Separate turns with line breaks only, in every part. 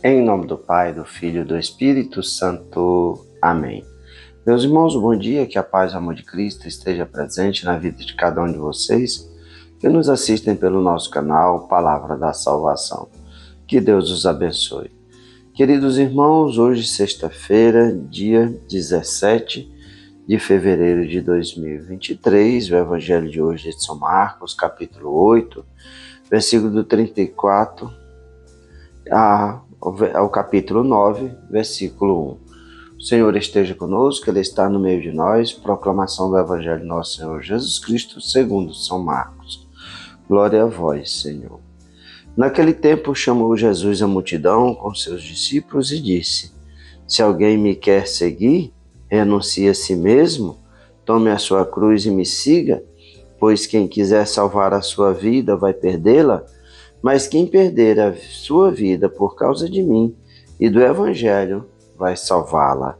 Em nome do Pai, do Filho e do Espírito Santo. Amém. Meus irmãos, bom dia, que a paz e o amor de Cristo esteja presente na vida de cada um de vocês que nos assistem pelo nosso canal Palavra da Salvação. Que Deus os abençoe. Queridos irmãos, hoje sexta-feira, dia 17 de fevereiro de 2023, o Evangelho de hoje é de São Marcos, capítulo 8, versículo do 34 ao capítulo 9, versículo 1. O Senhor esteja conosco, Ele está no meio de nós. Proclamação do Evangelho de nosso Senhor Jesus Cristo, segundo São Marcos. Glória a vós, Senhor. Naquele tempo chamou Jesus a multidão com seus discípulos e disse: Se alguém me quer seguir, renuncie a si mesmo, tome a sua cruz e me siga, pois quem quiser salvar a sua vida vai perdê-la, mas quem perder a sua vida por causa de mim e do Evangelho vai salvá-la.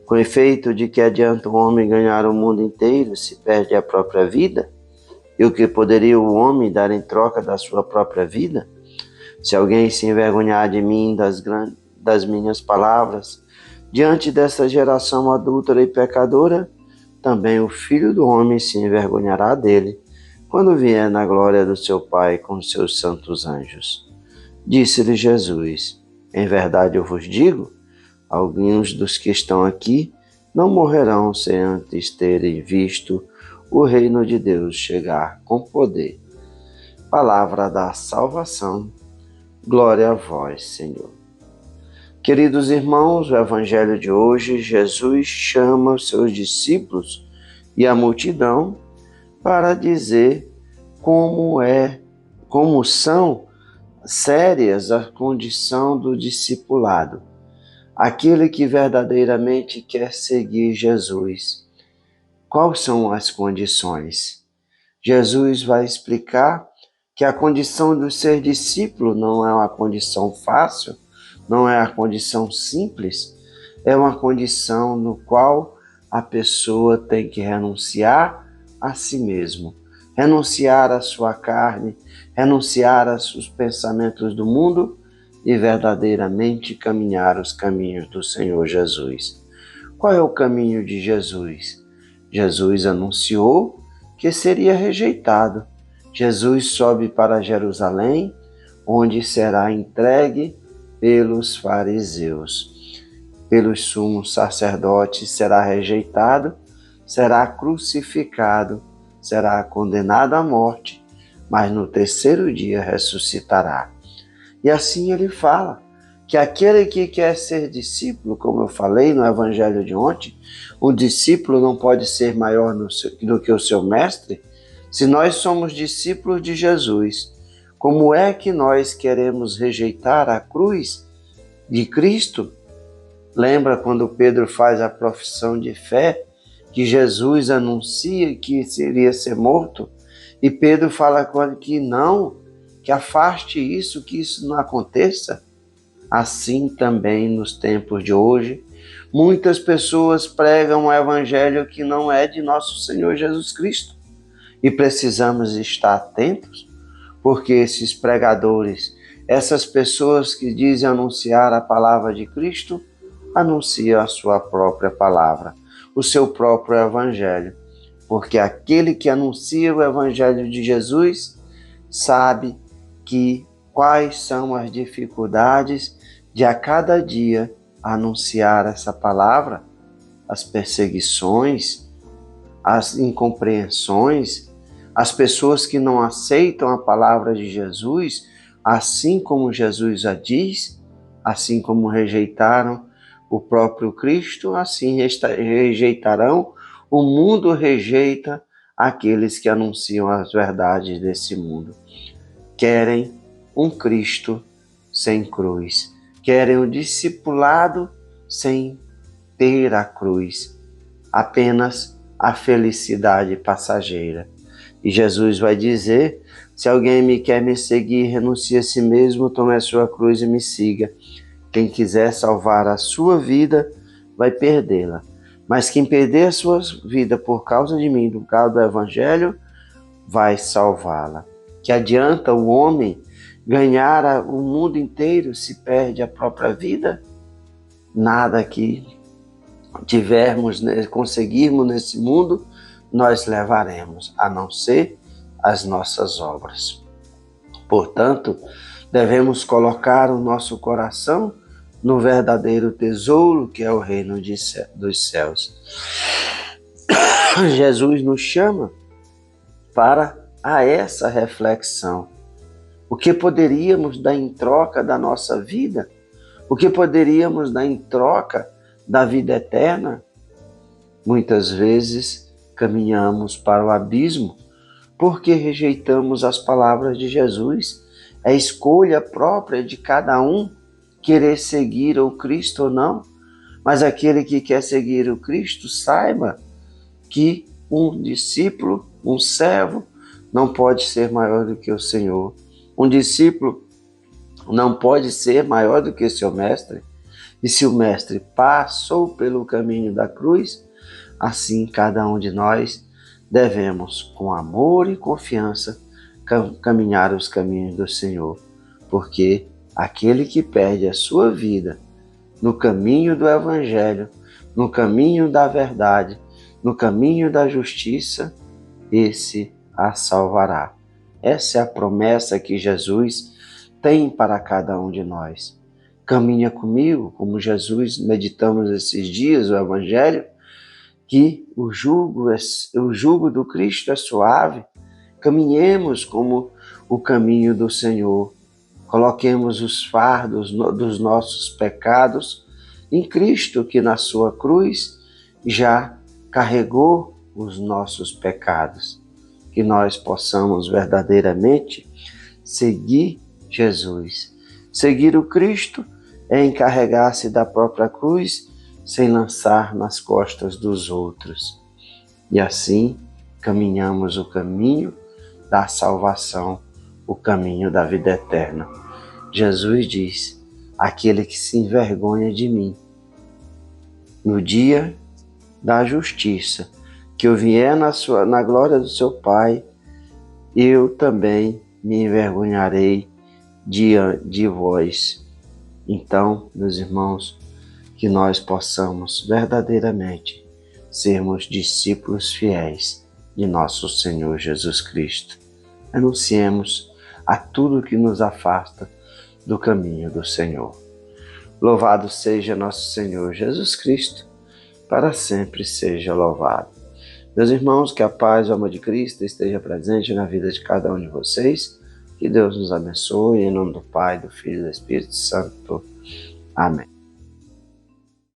Com efeito, de que adianta um homem ganhar o mundo inteiro se perde a própria vida? E o que poderia o homem dar em troca da sua própria vida? Se alguém se envergonhar de mim, das minhas palavras, diante desta geração adúltera e pecadora, também o Filho do Homem se envergonhará dele, quando vier na glória do seu Pai com seus santos anjos. Disse-lhe Jesus: Em verdade eu vos digo, alguns dos que estão aqui não morrerão sem antes terem visto o reino de Deus chegar com poder. Palavra da salvação. Glória a vós, Senhor. Queridos irmãos, o Evangelho de hoje, Jesus chama os seus discípulos e a multidão para dizer como são sérias a condição do discipulado. Aquele que verdadeiramente quer seguir Jesus. Quais são as condições? Jesus vai explicar que a condição de ser discípulo não é uma condição fácil, não é a condição simples, é uma condição no qual a pessoa tem que renunciar a si mesmo, renunciar à sua carne, renunciar aos pensamentos do mundo e verdadeiramente caminhar os caminhos do Senhor Jesus. Qual é o caminho de Jesus? Jesus anunciou que seria rejeitado. Jesus sobe para Jerusalém, onde será entregue pelos fariseus, pelos sumos sacerdotes, será rejeitado, será crucificado, será condenado à morte, mas no terceiro dia ressuscitará. E assim ele fala que aquele que quer ser discípulo, como eu falei no Evangelho de ontem, o discípulo não pode ser maior do que o seu mestre. Se nós somos discípulos de Jesus, como é que nós queremos rejeitar a cruz de Cristo? Lembra quando Pedro faz a profissão de fé, que Jesus anuncia que iria ser morto? E Pedro fala com ele que não, que afaste isso, que isso não aconteça. Assim também nos tempos de hoje, muitas pessoas pregam um evangelho que não é de nosso Senhor Jesus Cristo. E precisamos estar atentos, porque esses pregadores, essas pessoas que dizem anunciar a palavra de Cristo, anunciam a sua própria palavra, o seu próprio evangelho. Porque aquele que anuncia o evangelho de Jesus sabe quais são as dificuldades de a cada dia anunciar essa palavra, as perseguições, as incompreensões, as pessoas que não aceitam a palavra de Jesus, assim como Jesus a diz, assim como rejeitaram o próprio Cristo, assim rejeitarão. O mundo rejeita aqueles que anunciam as verdades desse mundo. Querem um Cristo sem cruz, querem um discipulado sem ter a cruz, apenas a felicidade passageira. E Jesus vai dizer: se alguém me quer me seguir, renuncie a si mesmo, tome a sua cruz e me siga. Quem quiser salvar a sua vida, vai perdê-la. Mas quem perder a sua vida por causa de mim, por causa do Evangelho, vai salvá-la. Que adianta o homem o mundo inteiro se perde a própria vida? Nada que conseguirmos nesse mundo, nós levaremos, a não ser as nossas obras. Portanto, devemos colocar o nosso coração no verdadeiro tesouro, que é o reino dos céus. Jesus nos chama para essa reflexão. O que poderíamos dar em troca da nossa vida? O que poderíamos dar em troca da vida eterna? Muitas vezes caminhamos para o abismo porque rejeitamos as palavras de Jesus. É escolha própria de cada um querer seguir o Cristo ou não, mas aquele que quer seguir o Cristo, saiba que um discípulo, um servo, não pode ser maior do que o Senhor. Um discípulo não pode ser maior do que seu mestre. E se o mestre passou pelo caminho da cruz, assim cada um de nós devemos, com amor e confiança, caminhar os caminhos do Senhor. Porque aquele que perde a sua vida no caminho do Evangelho, no caminho da verdade, no caminho da justiça, esse a salvará. Essa é a promessa que Jesus tem para cada um de nós. Caminha comigo, como Jesus, meditamos esses dias o Evangelho, que o jugo do Cristo é suave. Caminhemos como o caminho do Senhor. Coloquemos os fardos dos nossos pecados em Cristo, que na sua cruz já carregou os nossos pecados. Que nós possamos verdadeiramente seguir Jesus. Seguir o Cristo é encarregar-se da própria cruz sem lançar nas costas dos outros. E assim caminhamos o caminho da salvação, o caminho da vida eterna. Jesus diz: aquele que se envergonha de mim, no dia da justiça, que eu vier na glória do seu Pai, eu também me envergonharei de vós. Então, meus irmãos, que nós possamos verdadeiramente sermos discípulos fiéis de nosso Senhor Jesus Cristo. Anunciemos a tudo que nos afasta do caminho do Senhor. Louvado seja nosso Senhor Jesus Cristo, para sempre seja louvado. Meus irmãos, que a paz e o amor de Cristo esteja presente na vida de cada um de vocês. Que Deus nos abençoe, em nome do Pai, do Filho e do Espírito Santo. Amém.